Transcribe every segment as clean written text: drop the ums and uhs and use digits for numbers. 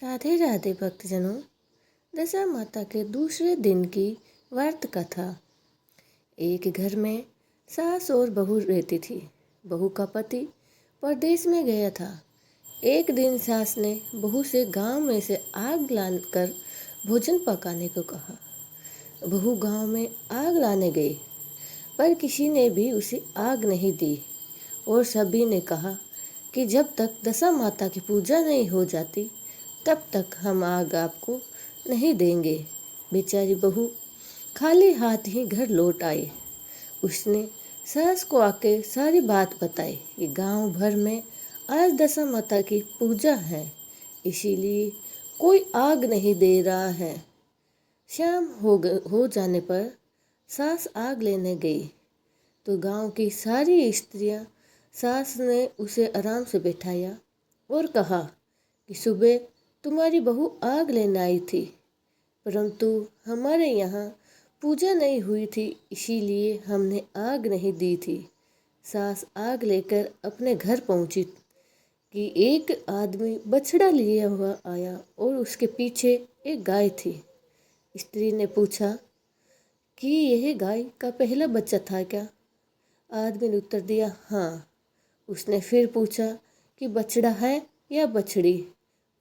राधे राधे भक्तजनों। दशा माता के दूसरे दिन की व्रत कथा। एक घर में सास और बहू रहती थी। बहू का पति परदेश में गया था। एक दिन सास ने बहू से गांव में से आग लाकर भोजन पकाने को कहा। बहू गांव में आग लाने गई, पर किसी ने भी उसे आग नहीं दी और सभी ने कहा कि जब तक दशा माता की पूजा नहीं हो जाती तब तक हम आग आपको नहीं देंगे। बेचारी बहू खाली हाथ ही घर लौट आई। उसने सास को आके सारी बात बताई कि गांव भर में आज दशा माता की पूजा है, इसीलिए कोई आग नहीं दे रहा है। शाम हो जाने पर सास आग लेने गई तो गांव की सारी स्त्रियां सास ने उसे आराम से बैठाया और कहा कि सुबह तुम्हारी बहू आग लेने आई थी, परंतु हमारे यहाँ पूजा नहीं हुई थी, इसीलिए हमने आग नहीं दी थी। सास आग लेकर अपने घर पहुंची कि एक आदमी बछड़ा लिया हुआ आया और उसके पीछे एक गाय थी। स्त्री ने पूछा कि यह गाय का पहला बच्चा था क्या? आदमी ने उत्तर दिया, हाँ। उसने फिर पूछा कि बछड़ा है या बछड़ी?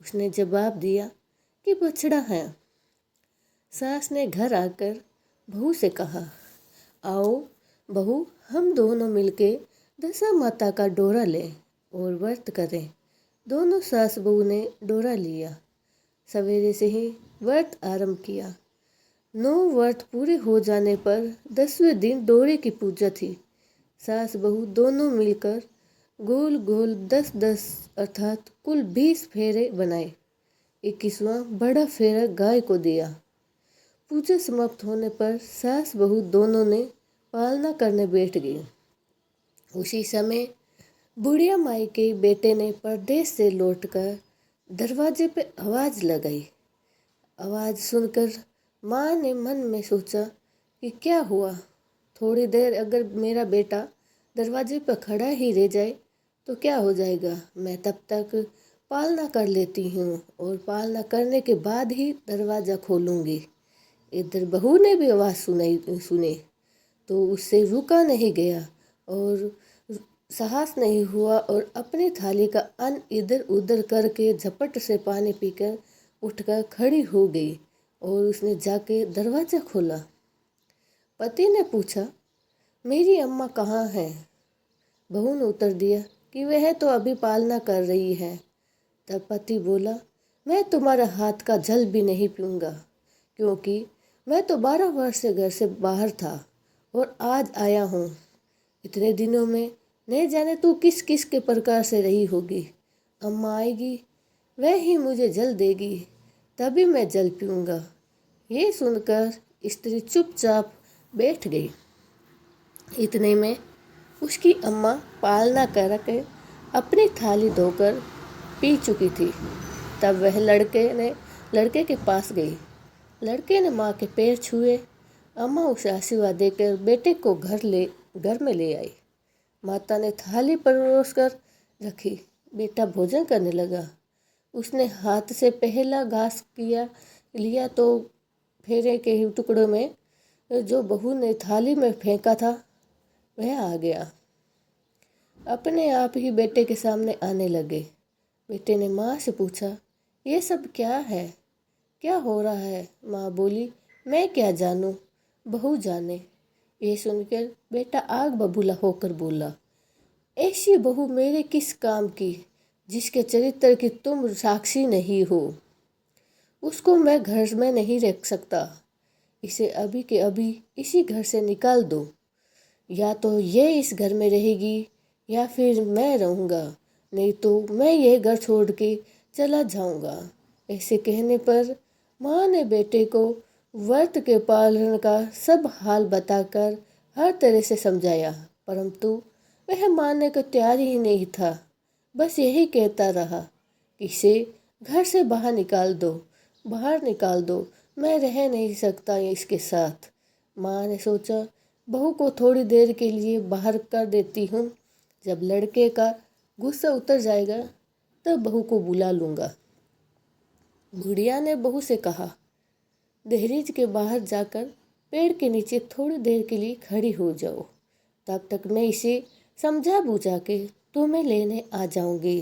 उसने जवाब दिया कि बछड़ा है। सास ने घर आकर बहू से कहा, आओ बहू, हम दोनों मिलके दशा माता का डोरा लें और व्रत करें। दोनों सास बहू ने डोरा लिया। सवेरे से ही व्रत आरंभ किया। 9 व्रत पूरे हो जाने पर 10वें दिन डोरे की पूजा थी। सास बहू दोनों मिलकर गोल गोल 10-10 अर्थात कुल 20 फेरे बनाए। 21वां बड़ा फेरा गाय को दिया। पूजा समाप्त होने पर सास बहू दोनों ने पालना करने बैठ गई। उसी समय बुढ़िया माई के बेटे ने परदेश से लौटकर दरवाजे पे आवाज़ लगाई। आवाज़ सुनकर माँ ने मन में सोचा कि क्या हुआ, थोड़ी देर अगर मेरा बेटा दरवाजे पर खड़ा ही रह जाए तो क्या हो जाएगा। मैं तब तक पालना कर लेती हूँ और पालना करने के बाद ही दरवाज़ा खोलूँगी। इधर बहू ने भी आवाज़ सुनी तो उससे रुका नहीं गया और साहस नहीं हुआ और अपनी थाली का अन्न इधर उधर करके झपट से पानी पीकर उठकर खड़ी हो गई और उसने जाके दरवाज़ा खोला। पति ने पूछा, मेरी अम्मा कहाँ है? बहू ने उत्तर दिया कि वह तो अभी पालना कर रही है। तब पति बोला, मैं तुम्हारा हाथ का जल भी नहीं पीऊँगा, क्योंकि मैं तो 12 वर्ष से घर से बाहर था और आज आया हूँ। इतने दिनों में नहीं जाने तू किस किस के प्रकार से रही होगी। अम्मा आएगी, वह ही मुझे जल देगी, तभी मैं जल पीऊँगा। ये सुनकर स्त्री चुपचाप बैठ गई। इतने में उसकी अम्मा पालना करके अपनी थाली धोकर पी चुकी थी। तब वह लड़के के पास गई। लड़के ने माँ के पैर छुए। अम्मा उसे आशीर्वाद देकर बेटे को घर में ले आई। माता ने थाली परोस कर रखी। बेटा भोजन करने लगा। उसने हाथ से पहला घास लिया तो फेरे के टुकड़ों में जो बहू ने थाली में फेंका था वह आ गया। अपने आप ही बेटे के सामने आने लगे। बेटे ने माँ से पूछा, ये सब क्या है, क्या हो रहा है? माँ बोली, मैं क्या जानूँ, बहू जाने। ये सुनकर बेटा आग बबूला होकर बोला, ऐसी बहू मेरे किस काम की, जिसके चरित्र की तुम साक्षी नहीं हो। उसको मैं घर में नहीं रख सकता। इसे अभी के अभी इसी घर से निकाल दो। या तो ये इस घर में रहेगी या फिर मैं रहूँगा, नहीं तो मैं यह घर छोड़ के चला जाऊँगा। ऐसे कहने पर माँ ने बेटे को व्रत के पालन का सब हाल बताकर हर तरह से समझाया, परंतु वह मानने को तैयार ही नहीं था। बस यही कहता रहा कि इसे घर से बाहर निकाल दो, मैं रह नहीं सकता इसके साथ। माँ ने सोचा, बहू को थोड़ी देर के लिए बाहर कर देती हूँ, जब लड़के का गुस्सा उतर जाएगा तब बहू को बुला लूँगा। बुढ़िया ने बहू से कहा, दहलीज के बाहर जाकर पेड़ के नीचे थोड़ी देर के लिए खड़ी हो जाओ, तब तक मैं इसे समझा बुझा के तुम्हें लेने आ जाऊंगी।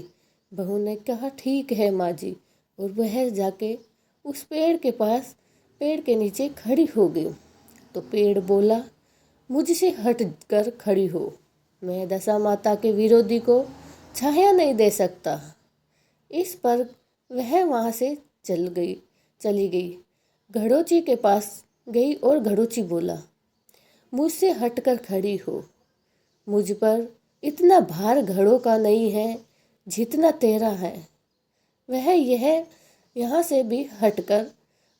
बहू ने कहा, ठीक है माँ जी, और वह जाके उस पेड़ के पास पेड़ के नीचे खड़ी हो गई। तो पेड़ बोला, मुझसे हट कर खड़ी हो, मैं दशा माता के विरोधी को छाया नहीं दे सकता। इस पर वह वहाँ से चली गई। घड़ोची के पास गई और घड़ोची बोला, मुझसे हटकर खड़ी हो, मुझ पर इतना भार घड़ों का नहीं है जितना तेरा है। वह यहाँ से भी हटकर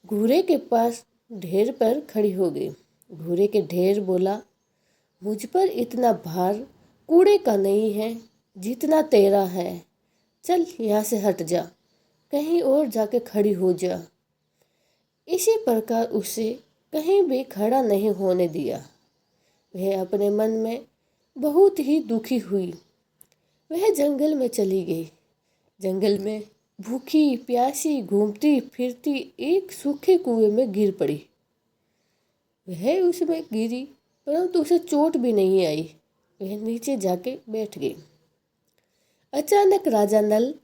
घूरे के पास ढेर पर खड़ी हो गई। घूरे के ढेर बोला, मुझ पर इतना भार कूड़े का नहीं है जितना तेरा है। चल यहाँ से हट जा, कहीं और जाके खड़ी हो जा। इसी प्रकार उसे कहीं भी खड़ा नहीं होने दिया। वह अपने मन में बहुत ही दुखी हुई। वह जंगल में चली गई। जंगल में भूखी प्यासी घूमती फिरती एक सूखे कुएं में गिर पड़ी। वह उसमें गिरी, परंतु उसे चोट भी नहीं आई। वह नीचे जाके बैठ गई। अचानक राजा नल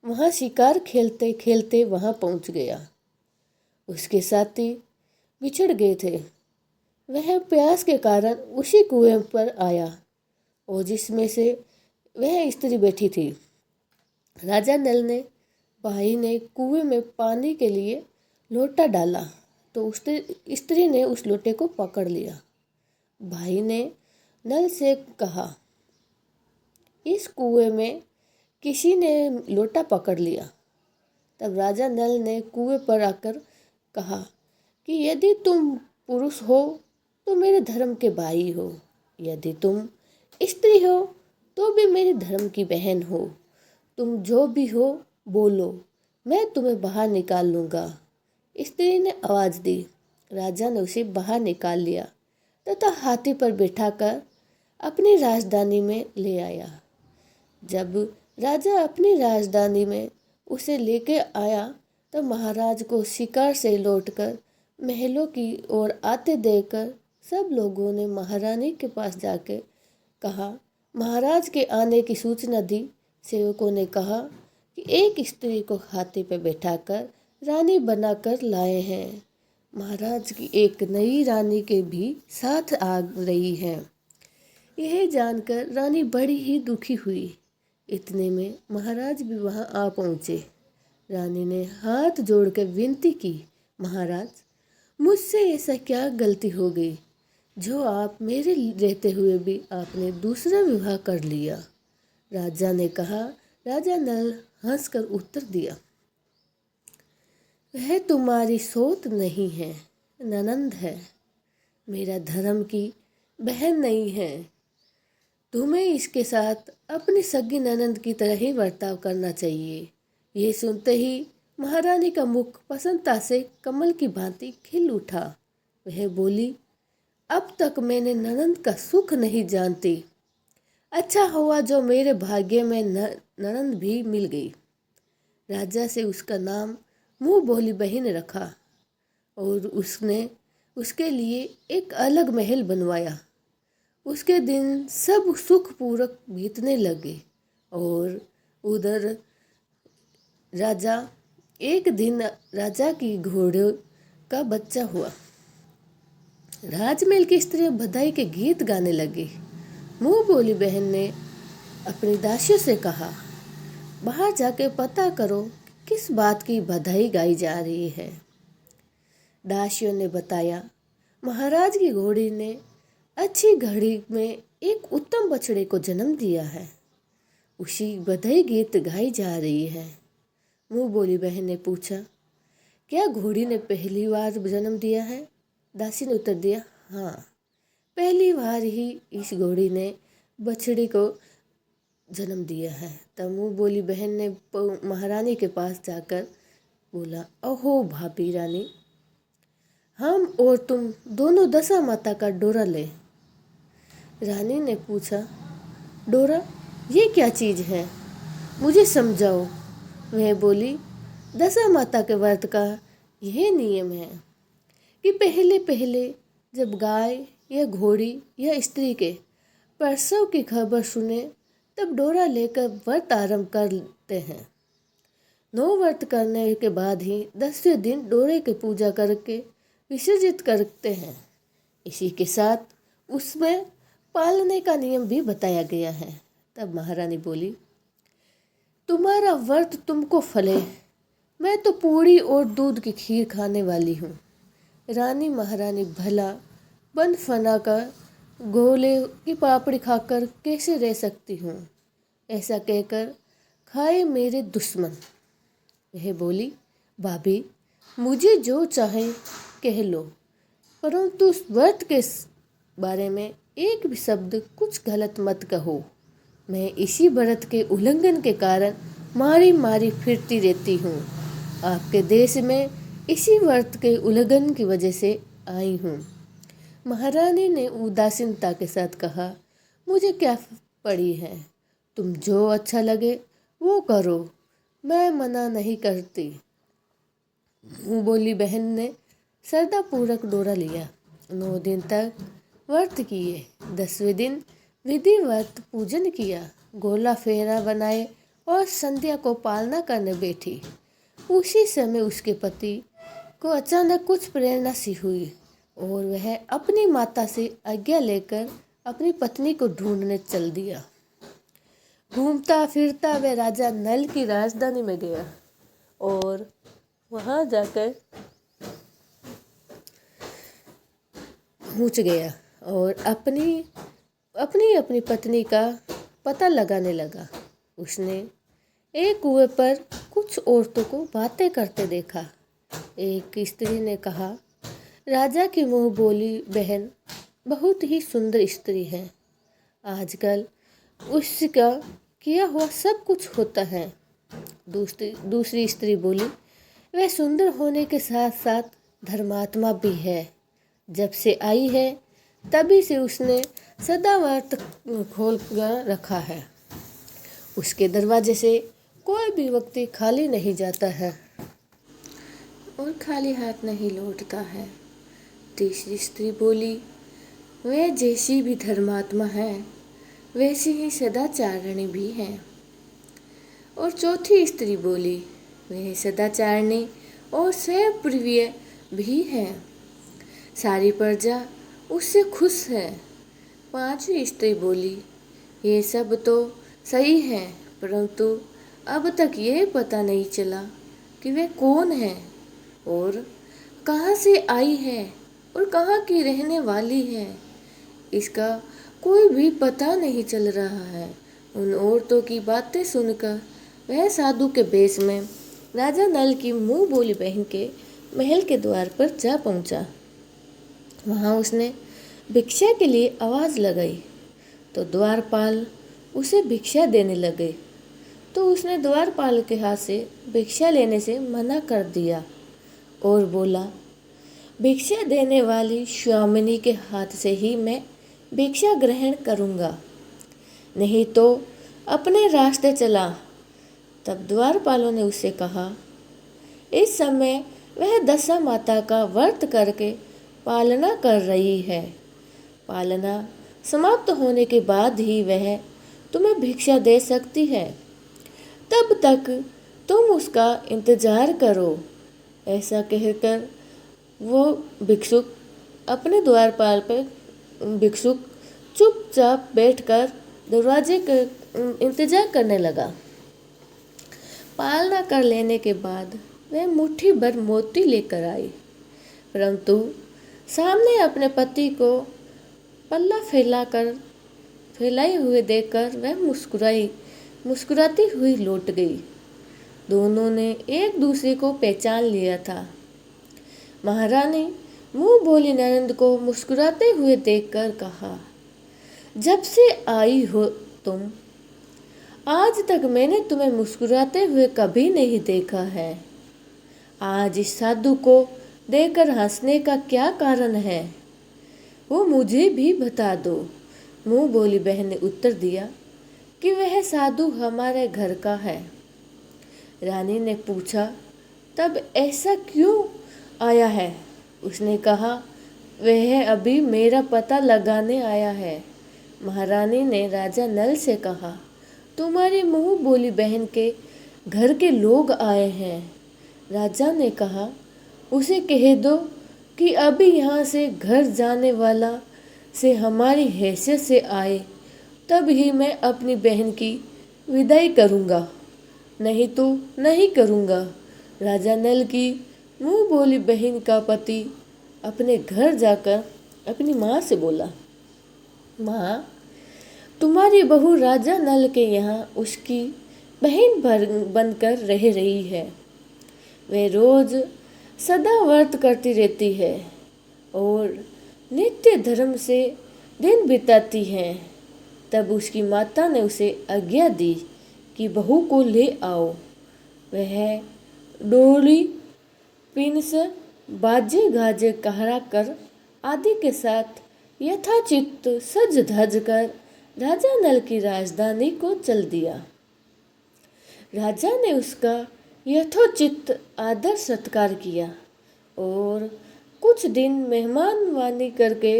वहाँ शिकार खेलते खेलते वहाँ पहुँच गया। उसके साथी बिछड़ गए थे। वह प्यास के कारण उसी कुएं पर आया और जिसमें से वह स्त्री बैठी थी। राजा नल ने भाई ने कुएं में पानी के लिए लोटा डाला तो उस स्त्री ने उस लोटे को पकड़ लिया। भाई ने नल से कहा, इस कुएं में किसी ने लोटा पकड़ लिया। तब राजा नल ने कुएं पर आकर कहा कि यदि तुम पुरुष हो तो मेरे धर्म के भाई हो, यदि तुम स्त्री हो तो भी मेरे धर्म की बहन हो। तुम जो भी हो बोलो, मैं तुम्हें बाहर निकाल लूँगा। स्त्री ने आवाज़ दी। राजा ने उसे बाहर निकाल लिया तथा हाथी पर बिठाकर अपनी राजधानी में ले आया। जब राजा अपनी राजधानी में उसे लेके आया तब महाराज को शिकार से लौटकर महलों की ओर आते देखकर सब लोगों ने महारानी के पास जाके कहा, महाराज के आने की सूचना दी। सेवकों ने कहा कि एक स्त्री को हाथी पर बैठाकर रानी बनाकर लाए हैं। महाराज की एक नई रानी के भी साथ आ रही है। यह जानकर रानी बड़ी ही दुखी हुई। इतने में महाराज भी वहां आ पहुँचे। रानी ने हाथ जोड़कर विनती की, महाराज, मुझसे ऐसा क्या गलती हो गई जो आप मेरे रहते हुए भी आपने दूसरा विवाह कर लिया। राजा ने कहा। राजा नल हंसकर उत्तर दिया, वह तुम्हारी सोत नहीं है, ननंद है, मेरा धर्म की बहन नहीं है। तुम्हें इसके साथ अपनी सगी ननंद की तरह ही बर्ताव करना चाहिए। ये सुनते ही महारानी का मुख प्रसन्नता से कमल की भांति खिल उठा। वह बोली, अब तक मैंने ननंद का सुख नहीं जानती। अच्छा हुआ जो मेरे भाग्य में ननंद भी मिल गई। राजा से उसका नाम मुँह बोली बहन रखा और उसने उसके लिए एक अलग महल बनवाया। उसके दिन सब सुखपूर्वक बीतने लगे और उधर एक दिन राजा की घोड़े का बच्चा हुआ। राजमहल की स्त्रियां बधाई के गीत गाने लगी। मुँह बोली बहन ने अपनी दासियों से कहा, बाहर जाके पता करो किस बात की बधाई गाई जा रही है। दासियों ने बताया, महाराज की घोड़ी ने अच्छी घड़ी में एक उत्तम बछड़े को जन्म दिया है, उसी बधाई गीत गाई जा रही है। मुँह बोली बहन ने पूछा, क्या घोड़ी ने पहली बार जन्म दिया है? दासी ने उत्तर दिया, हाँ, पहली बार ही इस घोड़ी ने बछड़ी को जन्म दिया है। तब मुँह बोली बहन ने महारानी के पास जाकर बोला, अहो भाभी रानी, हम और तुम दोनों दशा माता का डोरा ले। रानी ने पूछा, डोरा ये क्या चीज़ है, मुझे समझाओ। वह बोली, दशा माता के व्रत का यह नियम है कि पहले पहले जब गाय या घोड़ी या स्त्री के प्रसव की खबर सुने तब डोरा लेकर व्रत आरंभ करते हैं। 9 व्रत करने के बाद ही 10वें दिन डोरे की पूजा करके विसर्जित करते हैं। इसी के साथ उसमें पालने का नियम भी बताया गया है। तब महारानी बोली, तुम्हारा व्रत तुमको फले, मैं तो पूरी और दूध की खीर खाने वाली हूँ। रानी महारानी भला बन फना कर गोले की पापड़ी खाकर कैसे रह सकती हूँ, ऐसा कहकर खाए मेरे दुश्मन। वह बोली, भाभी मुझे जो चाहे कह लो, परंतु उस व्रत के बारे में एक भी शब्द कुछ गलत मत कहो। मैं इसी व्रत के उल्लंघन के कारण मारी मारी फिरती रहती हूँ। आपके देश में इसी व्रत के उल्लंघन की वजह से आई हूँ। महारानी ने उदासीनता के साथ कहा, मुझे क्या पड़ी है, तुम जो अच्छा लगे वो करो, मैं मना नहीं करती। मुँह बोली बहन ने श्रद्धापूर्वक डोरा लिया। 9 दिन तक व्रत किए। 10वें दिन विधिवत पूजन किया, गोला फेरा बनाए और संध्या को पालना करने बैठी। उसी समय उसके पति को अचानक कुछ प्रेरणा सी हुई और वह अपनी माता से आज्ञा लेकर अपनी पत्नी को ढूंढने चल दिया। घूमता फिरता वह राजा नल की राजधानी में गया और वहां जाकर पहुंच गया और अपनी पत्नी का पता लगाने लगा। उसने एक कुएं पर कुछ औरतों को बातें करते देखा। एक स्त्री ने कहा, राजा की मुँह बोली बहन बहुत ही सुंदर स्त्री है, आजकल उसका किया हुआ सब कुछ होता है। दूसरी स्त्री बोली, वह सुंदर होने के साथ साथ धर्मात्मा भी है। जब से आई है तभी से उसने सदा व्रत खोल कर रखा है। उसके दरवाजे से कोई भी व्यक्ति खाली नहीं जाता है और खाली हाथ नहीं लौटता है। तीसरी स्त्री बोली, वह जैसी भी धर्मात्मा है वैसी ही सदाचारिणी भी है। और चौथी स्त्री बोली, वह सदाचारिणी और स्वप्रिय भी है, सारी प्रजा उससे खुश है। 5वीं स्त्री बोली, ये सब तो सही है, परंतु अब तक ये पता नहीं चला कि वे कौन है और कहाँ से आई है और कहाँ की रहने वाली है। इसका कोई भी पता नहीं चल रहा है। उन औरतों की बातें सुनकर वह साधु के बेश में राजा नल की मुँह बोली बहन के महल के द्वार पर जा पहुँचा। वहाँ उसने भिक्षा के लिए आवाज़ लगाई तो द्वारपाल उसे भिक्षा देने लगे, तो उसने द्वारपाल के हाथ से भिक्षा लेने से मना कर दिया और बोला, भिक्षा देने वाली स्वामिनी के हाथ से ही मैं भिक्षा ग्रहण करूँगा, नहीं तो अपने रास्ते चला। तब द्वारपालों ने उससे कहा, इस समय वह दशा माता का व्रत करके पालना कर रही है। पालना समाप्त होने के बाद ही वह तुम्हें भिक्षा दे सकती है, तब तक तुम उसका इंतजार करो। ऐसा कहकर वो भिक्षुक अपने द्वारपाल पर भिक्षुक चुपचाप बैठकर दरवाजे का इंतजार करने लगा। पालना कर लेने के बाद वह मुट्ठी भर मोती लेकर आई, परंतु सामने अपने पति को पल्ला फैलाए हुए देखकर वह मुस्कुराती हुई लौट गई। दोनों ने एक दूसरे को पहचान लिया था। महारानी मुँह बोली ननद को मुस्कुराते हुए देखकर कहा, जब से आई हो तुम, आज तक मैंने तुम्हें मुस्कुराते हुए कभी नहीं देखा है। आज इस साधु को देखकर हंसने का क्या कारण है, वो मुझे भी बता दो। मुँह बोली बहन ने उत्तर दिया कि वह साधु हमारे घर का है। रानी ने पूछा, तब ऐसा क्यों आया है? उसने कहा, वह अभी मेरा पता लगाने आया है। महारानी ने राजा नल से कहा, तुम्हारी मुंह बोली बहन के घर के लोग आए हैं। राजा ने कहा, उसे कह दो कि अभी यहाँ से घर जाने वाला से हमारी हैसियत से आए, तब ही मैं अपनी बहन की विदाई करूँगा, नहीं तो नहीं करूँगा। राजा नल की मुंह बोली बहन का पति अपने घर जाकर अपनी माँ से बोला, माँ, तुम्हारी बहू राजा नल के यहाँ उसकी बहन बनकर रह रही है। वे रोज सदा व्रत करती रहती है और नित्य धर्म से दिन बिताती है। तब उसकी माता ने उसे आज्ञा दी कि बहू को ले आओ। वह डोली पिंस बाजे गाजे कहरा कर आदि के साथ यथाचित सज धज कर राजा नल की राजधानी को चल दिया। राजा ने उसका यथोचित आदर सत्कार किया और कुछ दिन मेहमानवानी करके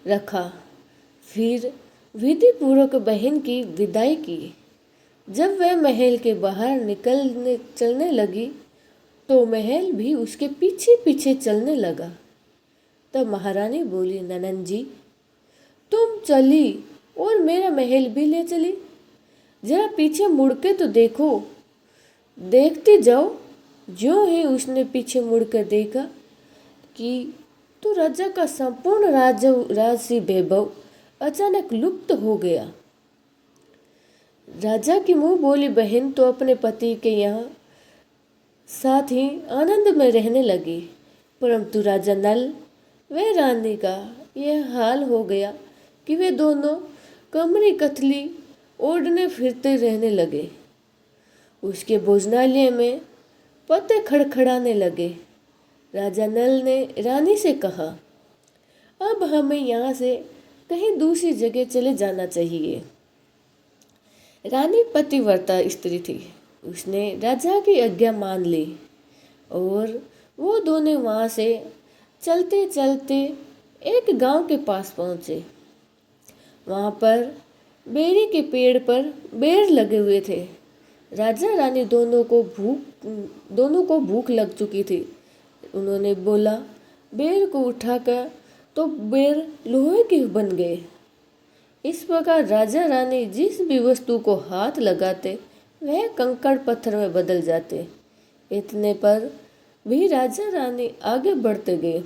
रखा। फिर विधि पूर्वक बहन की विदाई की। जब वह महल के बाहर निकलने चलने लगी तो महल भी उसके पीछे पीछे चलने लगा। तब महारानी बोली, ननद जी, तुम चली और मेरा महल भी ले चली, जरा पीछे मुड़ के तो देखो। देखती जाओ। ज्यों ही उसने पीछे मुड़कर देखा कि तो राजा का संपूर्ण राजसी वैभव अचानक लुप्त हो गया। राजा की मुंह बोली बहन तो अपने पति के यहाँ साथ ही आनंद में रहने लगी, परंतु राजा नल व रानी का यह हाल हो गया कि वे दोनों कमरी कथली ओढ़ने फिरते रहने लगे। उसके भोजनालय में पत्ते खड़खड़ाने लगे। राजा नल ने रानी से कहा, अब हमें यहाँ से कहीं दूसरी जगह चले जाना चाहिए। रानी पतिव्रता स्त्री थी। उसने राजा की आज्ञा मान ली और वो दोनों वहाँ से चलते चलते एक गांव के पास पहुँचे। वहाँ पर बेरी के पेड़ पर बेर लगे हुए थे। राजा रानी दोनों को भूख लग चुकी थी। उन्होंने बोला, बेर को उठाकर, तो बेर लोहे के बन गए। इस प्रकार राजा रानी जिस भी वस्तु को हाथ लगाते वह कंकड़ पत्थर में बदल जाते। इतने पर भी राजा रानी आगे बढ़ते गए।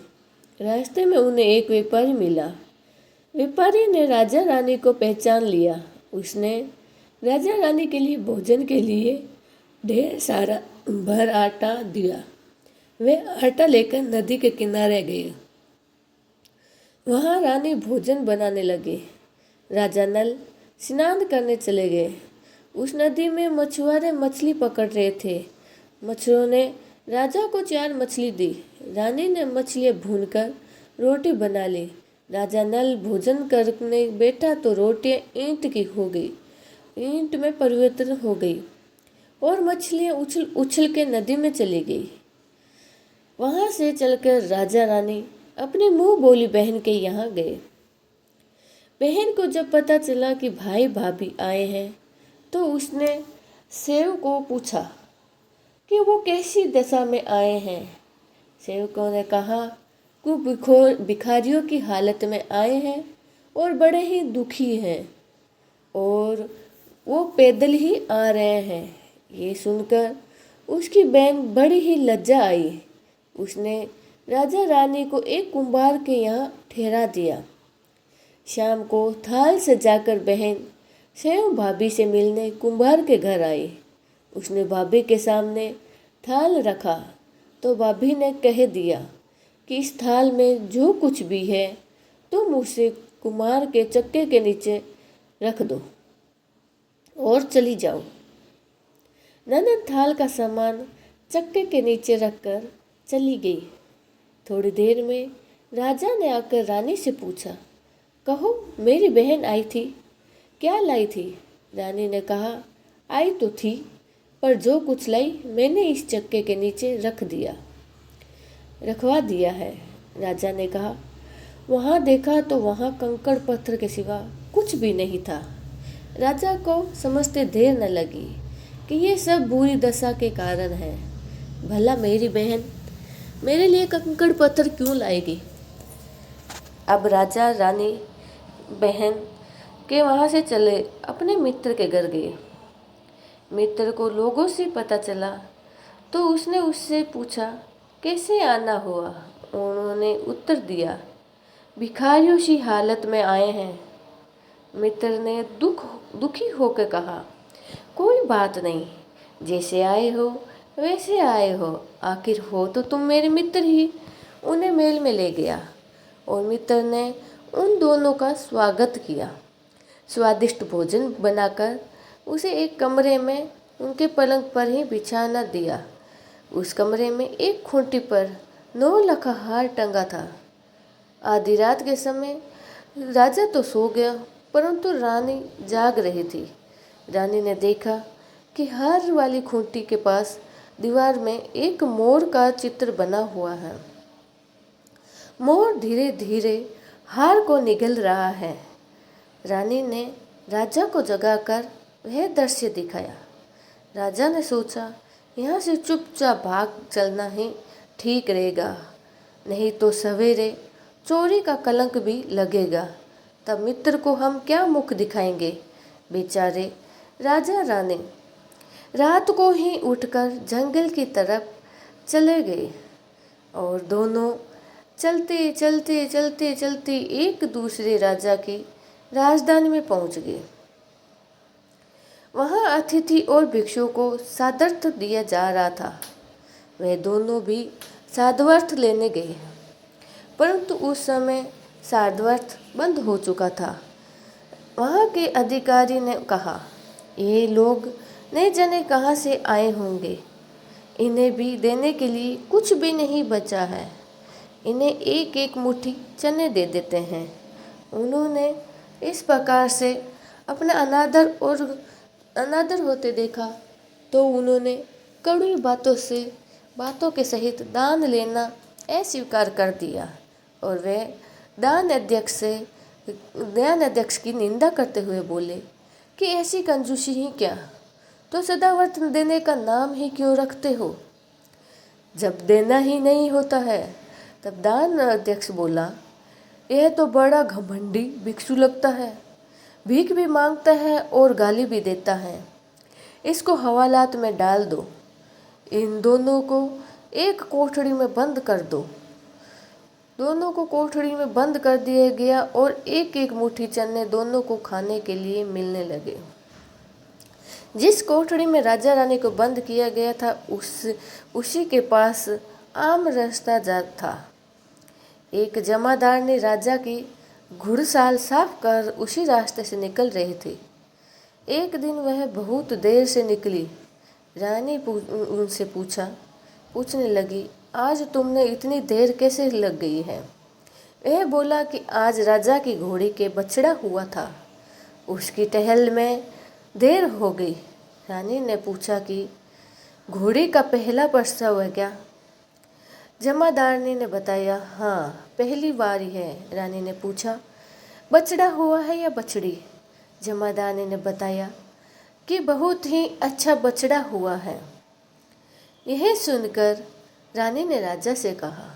रास्ते में उन्हें एक व्यापारी मिला। व्यापारी ने राजा रानी को पहचान लिया। उसने राजा रानी के लिए भोजन के लिए ढेर सारा भर आटा दिया। वे आटा लेकर नदी के किनारे गए। वहाँ रानी भोजन बनाने लगी। राजा नल स्नान करने चले गए। उस नदी में मछुआरे मछली पकड़ रहे थे। मछुआरों ने राजा को 4 मछली दी। रानी ने मछलियाँ भूनकर रोटी बना ली। राजा नल भोजन करने बैठा तो रोटियाँ ईंट की हो गई, ईंट में परिवर्तन हो गई और मछलियाँ उछल उछल के नदी में चली गई। वहाँ से चलकर राजा रानी अपनी मुंह बोली बहन के यहाँ गए। बहन को जब पता चला कि भाई भाभी आए हैं तो उसने सेवक को पूछा कि वो कैसी दशा में आए हैं। सेवकों ने कहा कि भिखारियों की हालत में आए हैं और बड़े ही दुखी हैं और वो पैदल ही आ रहे हैं। ये सुनकर उसकी बहन बड़ी ही लज्जा आई। उसने राजा रानी को एक कुंभार के यहाँ ठहरा दिया। शाम को थाल सजाकर बहन सेव भाभी से मिलने कुंभार के घर आई। उसने भाभी के सामने थाल रखा तो भाभी ने कह दिया कि इस थाल में जो कुछ भी है तुम उसे कुम्हार के चक्के के नीचे रख दो और चली जाओ। ननद थाल का सामान चक्के के नीचे रखकर चली गई। थोड़ी देर में राजा ने आकर रानी से पूछा, कहो मेरी बहन आई थी, क्या लाई थी? रानी ने कहा, आई तो थी पर जो कुछ लाई मैंने इस चक्के के नीचे रखवा दिया है। राजा ने कहा। वहाँ देखा तो वहाँ कंकड़ पत्थर के सिवा कुछ भी नहीं था। राजा को समझते देर न लगी कि ये सब बुरी दशा के कारण है। भला मेरी बहन मेरे लिए कंकड़ पत्थर क्यों लाएगी? अब राजा रानी बहन के वहाँ से चले अपने मित्र के घर गए। मित्र को लोगों से पता चला तो उसने उससे पूछा कैसे आना हुआ। उन्होंने उत्तर दिया, भिखारियों सी हालत में आए हैं। मित्र ने दुखी होकर कहा, कोई बात नहीं, जैसे आए हो वैसे आए हो, आखिर हो तो तुम मेरे मित्र ही। उन्हें महल में ले गया और मित्र ने उन दोनों का स्वागत किया। स्वादिष्ट भोजन बनाकर उसे एक कमरे में उनके पलंग पर ही बिछाना दिया। उस कमरे में एक खूंटी पर 9 लखा हार टंगा था। आधी रात के समय राजा तो सो गया, परंतु रानी जाग रही थी। रानी ने देखा कि हार वाली खूंटी के पास दीवार में एक मोर का चित्र बना हुआ है। मोर धीरे धीरे हार को निगल रहा है। रानी ने राजा को जगाकर वह दृश्य दिखाया। राजा ने सोचा, यहाँ से चुपचाप भाग चलना ही ठीक रहेगा, नहीं तो सवेरे चोरी का कलंक भी लगेगा। तब मित्र को हम क्या मुख दिखाएंगे? बेचारे राजा रानी रात को ही उठकर जंगल की तरफ चले गए और दोनों चलते चलते चलते चलते एक दूसरे राजा की राजधानी में पहुंच गए। वहां अतिथि और भिक्षु को सादर्थ दिया जा रहा था। वे दोनों भी साधवर्थ लेने गए, परंतु उस समय साधवर्थ बंद हो चुका था। वहाँ के अधिकारी ने कहा, ये लोग नहीं जाने कहाँ से आए होंगे, इन्हें भी देने के लिए कुछ भी नहीं बचा है, इन्हें एक एक मुट्ठी चने दे देते हैं। उन्होंने इस प्रकार से अपना अनादर होते देखा तो उन्होंने कड़वी बातों के सहित दान लेना अस्वीकार कर दिया और वे दान अध्यक्ष की निंदा करते हुए बोले कि ऐसी कंजूसी ही क्या, तो सदावर्त देने का नाम ही क्यों रखते हो? जब देना ही नहीं होता है। तब दान अध्यक्ष बोला, यह तो बड़ा घमंडी भिक्षु लगता है, भीख भी मांगता है और गाली भी देता है। इसको हवालात में डाल दो, इन दोनों को एक कोठड़ी में बंद कर दो। दोनों को कोठड़ी में बंद कर दिया गया और एक एक मुट्ठी चने दोनों को खाने के लिए मिलने लगे। जिस कोठड़ी में राजा रानी को बंद किया गया था उसी के पास आम रास्ता जाता था। एक जमादार ने राजा की घुड़साल साफ कर उसी रास्ते से निकल रही थी। एक दिन वह बहुत देर से निकली। रानी उनसे पूछने लगी, आज तुमने इतनी देर कैसे लग गई है? वह बोला कि आज राजा की घोड़ी के बछड़ा हुआ था, उसकी टहल में देर हो गई। रानी ने पूछा कि घोड़ी का पहला प्रसव है क्या? जमादारनी ने बताया, हाँ, पहली बार ही है। रानी ने पूछा, बछड़ा हुआ है या बछड़ी? जमादारनी ने बताया कि बहुत ही अच्छा बछड़ा हुआ है। यह सुनकर रानी ने राजा से कहा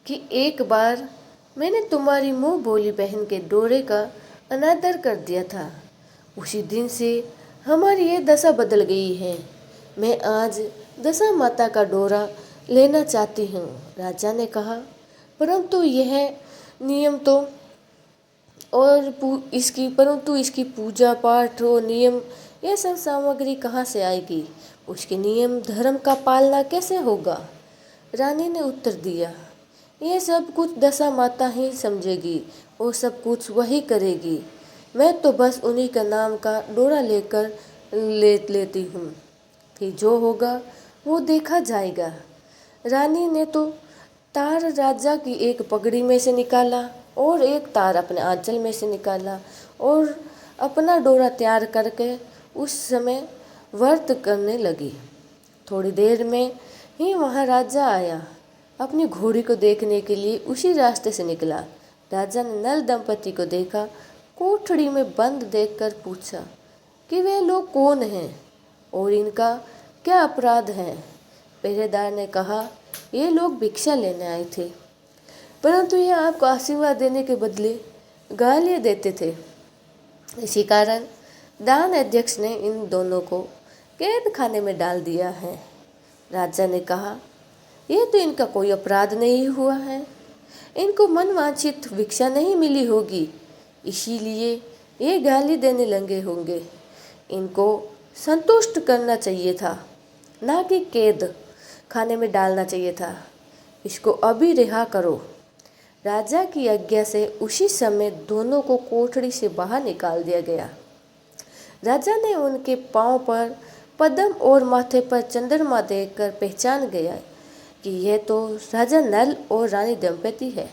कि एक बार मैंने तुम्हारी मुँह बोली बहन के डोरे का अनादर कर दिया था, उसी दिन से हमारी ये दशा बदल गई है। मैं आज दशा माता का डोरा लेना चाहती हूँ। राजा ने कहा, परंतु इसकी पूजा पाठ और नियम, यह सब सामग्री कहाँ से आएगी? उसके नियम धर्म का पालना कैसे होगा? रानी ने उत्तर दिया, यह सब कुछ दशा माता ही समझेगी और सब कुछ वही करेगी। मैं तो बस उन्हीं का नाम का डोरा लेती हूँ, फिर जो होगा वो देखा जाएगा। रानी ने तो तार राजा की एक पगड़ी में से निकाला और एक तार अपने आंचल में से निकाला और अपना डोरा तैयार करके उस समय व्रत करने लगी। थोड़ी देर में ही वहाँ राजा आया। अपनी घोड़ी को देखने के लिए उसी रास्ते से निकला। राजा ने नल दंपति को देखा। कोठड़ी में बंद देखकर पूछा कि वे लोग कौन हैं और इनका क्या अपराध है। पहरेदार ने कहा, ये लोग भिक्षा लेने आए थे, परंतु ये आपको आशीर्वाद देने के बदले गालियाँ देते थे। इसी कारण दान अध्यक्ष ने इन दोनों को कैद खाने में डाल दिया है। राजा ने कहा, यह तो इनका कोई अपराध नहीं हुआ है, इनको मनवांछित भिक्षा नहीं मिली होगी, इसीलिए ये गाली देने लगे होंगे। इनको संतुष्ट करना चाहिए था, ना कि कैद खाने में डालना चाहिए था। इसको अभी रिहा करो। राजा की आज्ञा से उसी समय दोनों को कोठरी से बाहर निकाल दिया गया। राजा ने उनके पांव पर पद्म और माथे पर चंद्रमा देखकर पहचान गया कि यह तो राजा नल और रानी दंपति है।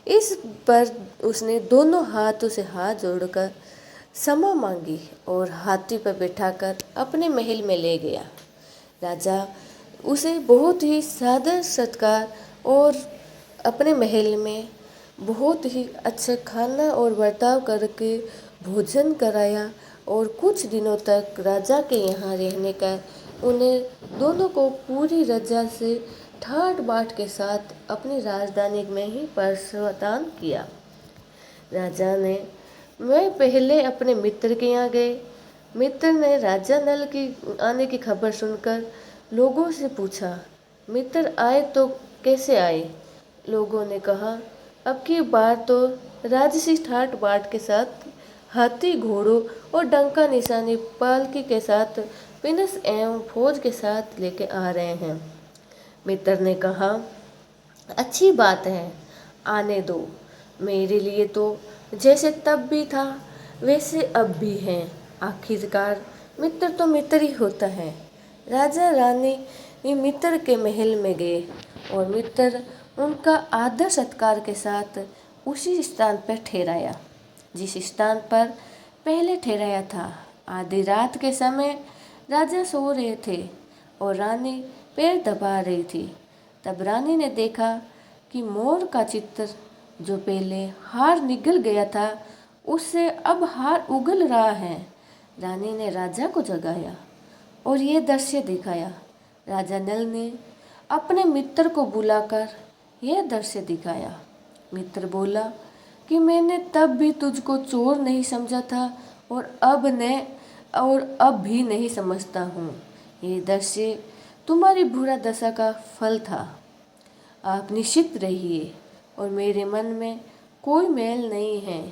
इस पर उसने दोनों हाथों से हाथ जोड़कर क्षमा मांगी और हाथी पर बैठाकर अपने महल में ले गया। राजा उसे बहुत ही सादर सत्कार और अपने महल में बहुत ही अच्छा खाना और बर्ताव करके भोजन कराया और कुछ दिनों तक राजा के यहाँ रहने का उन्हें दोनों को पूरी रजा से ठाट बाट के साथ अपनी राजधानी में ही प्रस्थान किया। राजा ने वे पहले अपने मित्र के यहाँ गए। मित्र ने राजा नल की आने की खबर सुनकर लोगों से पूछा, मित्र आए तो कैसे आए? लोगों ने कहा, अब की बार तो राजसी ठाट बाट के साथ हाथी, घोड़ों और डंका निशानी पालकी के साथ पिनस एवं फौज के साथ लेके आ रहे हैं। मित्र ने कहा, अच्छी बात है, आने दो। मेरे लिए तो जैसे तब भी था वैसे अब भी है। आखिरकार मित्र तो मित्र ही होता है। राजा रानी मित्र के महल में गए और मित्र उनका आदर सत्कार के साथ उसी स्थान पर ठहराया जिस स्थान पर पहले ठहराया था। आधी रात के समय राजा सो रहे थे और रानी पैर दबा रही थी। तब रानी ने देखा कि मोर का चित्र जो पहले हार निगल गया था उससे अब हार उगल रहा है। रानी ने राजा को जगाया और ये दृश्य दिखाया। राजा नल ने अपने मित्र को बुलाकर यह दृश्य दिखाया। मित्र बोला कि मैंने तब भी तुझको चोर नहीं समझा था और अब भी नहीं समझता हूँ। ये दृश्य तुम्हारी बुरा दशा का फल था। आप निश्चित रहिए और मेरे मन में कोई मेल नहीं है।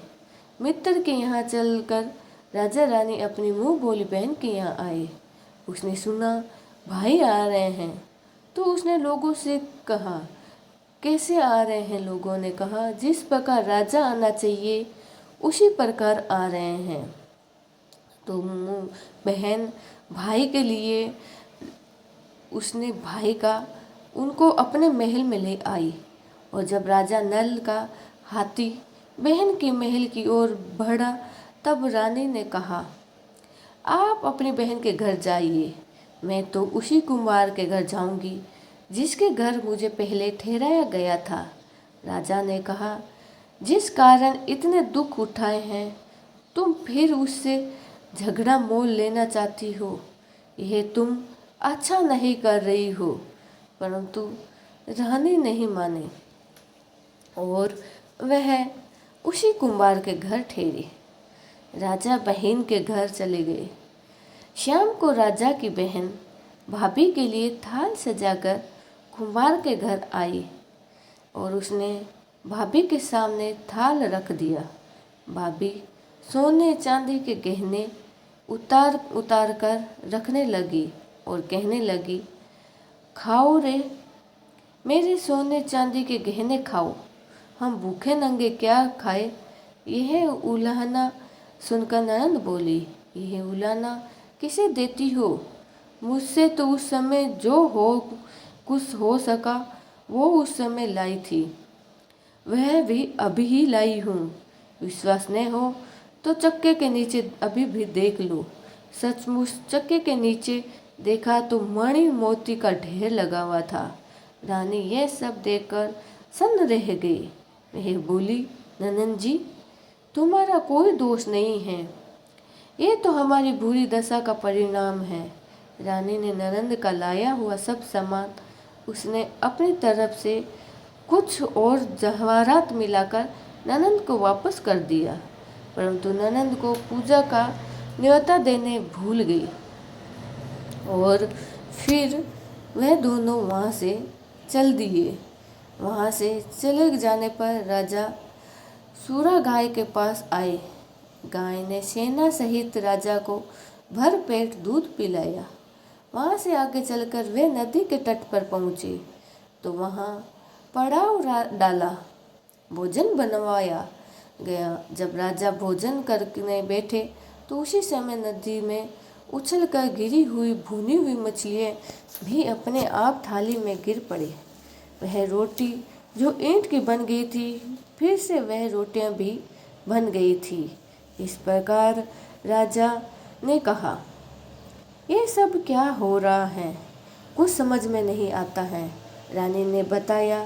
मित्र के यहाँ चलकर राजा रानी अपनी मुँह बोली बहन के यहाँ आए। उसने सुना भाई आ रहे हैं तो उसने लोगों से कहा, कैसे आ रहे हैं? लोगों ने कहा, जिस प्रकार राजा आना चाहिए उसी प्रकार आ रहे हैं। तो बहन भाई के लिए उसने भाई का उनको अपने महल में ले आई और जब राजा नल का हाथी बहन के महल की ओर बढ़ा तब रानी ने कहा, आप अपनी बहन के घर जाइए, मैं तो उसी कुम्हार के घर जाऊंगी जिसके घर मुझे पहले ठहराया गया था। राजा ने कहा, जिस कारण इतने दुख उठाए हैं तुम फिर उससे झगड़ा मोल लेना चाहती हो। यह तुम अच्छा नहीं कर रही हो। परंतु रानी नहीं माने और वह उसी कुम्हार के घर ठहरी। राजा बहन के घर चले गए। शाम को राजा की बहन भाभी के लिए थाल सजाकर कुम्हार के घर आई और उसने भाभी के सामने थाल रख दिया। भाभी सोने चांदी के गहने उतार कर रखने लगी और कहने लगी, खाओ रे मेरे सोने चांदी के गहने खाओ, हम भूखे नंगे क्या खाए। यह उलाहना सुनकर ननद बोली, यह उलाहना किसे देती हो? मुझसे तो उस समय जो हो कुछ हो सका वो उस समय लाई थी, वह भी अभी ही लाई हूँ। विश्वास नहीं हो तो चक्के के नीचे अभी भी देख लो। सचमुच चक्के के नीचे देखा तो मणि मोती का ढेर लगा हुआ था। रानी यह सब देखकर सन्न रह गई। वह बोली, ननद जी, तुम्हारा कोई दोष नहीं है, ये तो हमारी बुरी दशा का परिणाम है। रानी ने ननद का लाया हुआ सब सामान उसने अपनी तरफ से कुछ और जवाहरात मिलाकर ननद को वापस कर दिया, परंतु ननद को पूजा का न्योता देने भूल गई और फिर वह दोनों वहाँ से चल दिए। वहाँ से चले जाने पर राजा सूरा गाय के पास आए। गाय ने सेना सहित राजा को भर पेट दूध पिलाया। वहाँ से आगे चलकर वे नदी के तट पर पहुँचे तो वहाँ पड़ाव डाला, भोजन बनवाया गया। जब राजा भोजन करने बैठे तो उसी समय नदी में उछलकर गिरी हुई भुनी हुई मछलियाँ भी अपने आप थाली में गिर पड़ी। वह रोटी जो ईंट की बन गई थी, फिर से वह रोटियां भी बन गई थी। इस प्रकार राजा ने कहा, ये सब क्या हो रहा है, कुछ समझ में नहीं आता है। रानी ने बताया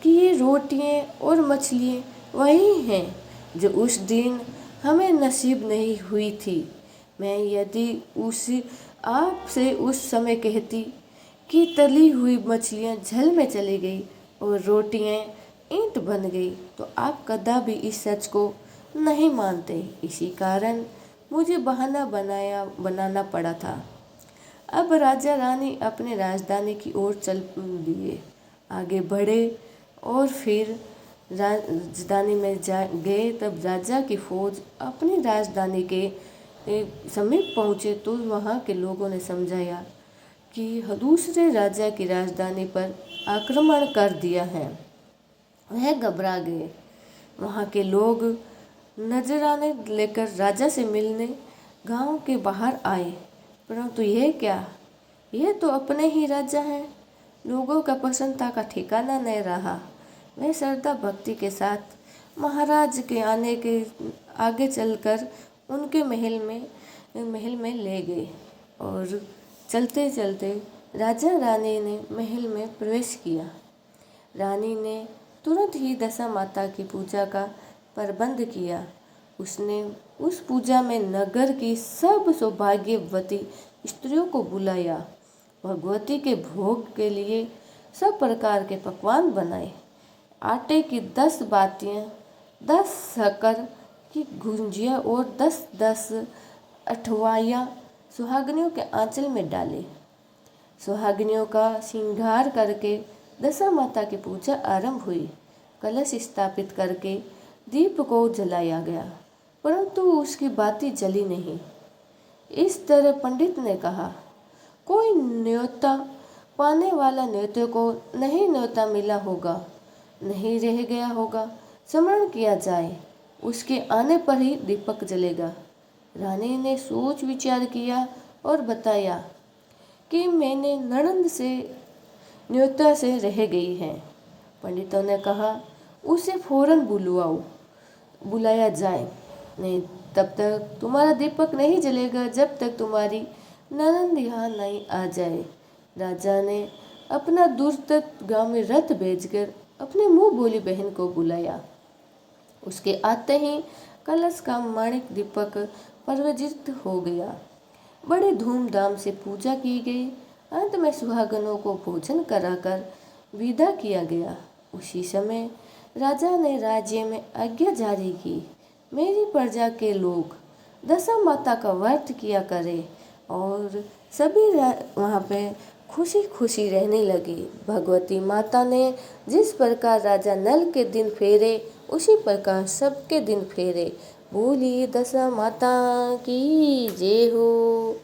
कि ये रोटियां और मछलियाँ वही हैं जो उस दिन हमें नसीब नहीं हुई थी। मैं यदि आपसे उस समय कहती कि तली हुई मछलियाँ जल में चली गई और रोटियाँ ईंट बन गई तो आप कदापि इस सच को नहीं मानते। इसी कारण मुझे बहाना बनाना पड़ा था। अब राजा रानी अपने राजधानी की ओर चल दिए, आगे बढ़े और फिर राजधानी में गए। तब राजा की फौज अपनी राजधानी के समीप पहुँचे तो वहाँ के लोगों ने समझाया कि दूसरे राजा की राजधानी पर आक्रमण कर दिया है। वह घबरा गए। वहाँ के लोग नजराने लेकर राजा से मिलने गांव के बाहर आए, परंतु यह क्या, यह तो अपने ही राजा हैं। लोगों का प्रसन्नता का ठिकाना नहीं रहा। वह श्रद्धा भक्ति के साथ महाराज के आने के आगे चलकर उनके महल में ले गए और चलते चलते राजा रानी ने महल में प्रवेश किया। रानी ने तुरंत ही दशा माता की पूजा का प्रबंध किया। उसने उस पूजा में नगर की सब सौभाग्यवती स्त्रियों को बुलाया। भगवती के भोग के लिए सब प्रकार के पकवान बनाए। आटे की 10 बातियाँ, 10 शक्कर की गुंजिया और 10-10 अठवाइयाँ सुहागनियों के आंचल में डाले। सुहागनियों का श्रृंगार करके दशा माता की पूजा आरंभ हुई। कलश स्थापित करके दीप को जलाया गया, परंतु उसकी बाती जली नहीं। इस तरह पंडित ने कहा, कोई न्योता पाने वाला न्योते को नहीं न्योता मिला होगा, नहीं रह गया होगा, स्मरण किया जाए, उसके आने पर ही दीपक जलेगा। रानी ने सोच विचार किया और बताया कि मैंने ननद से न्योता से रह गई है। पंडितों ने कहा, उसे फौरन बुलाया जाए, नहीं तब तक तुम्हारा दीपक नहीं जलेगा जब तक तुम्हारी ननद यहाँ नहीं आ जाए। राजा ने अपना दूरस्थ गांव में रथ भेजकर अपने मुँह बोली बहन को बुलाया। उसके आते ही कलश का माणिक दीपक प्रज्वलित हो गया। बड़े धूमधाम से पूजा की गई। अंत में सुहागनों को भोजन कराकर विदा किया गया। उसी समय राजा ने राज्य में आज्ञा जारी की, मेरी प्रजा के लोग दशा माता का व्रत किया करें और सभी वहाँ पे खुशी खुशी रहने लगी। भगवती माता ने जिस प्रकार राजा नल के दिन फेरे, उसी प्रकार सबके दिन फेरे। बोली दशा माता की जय हो।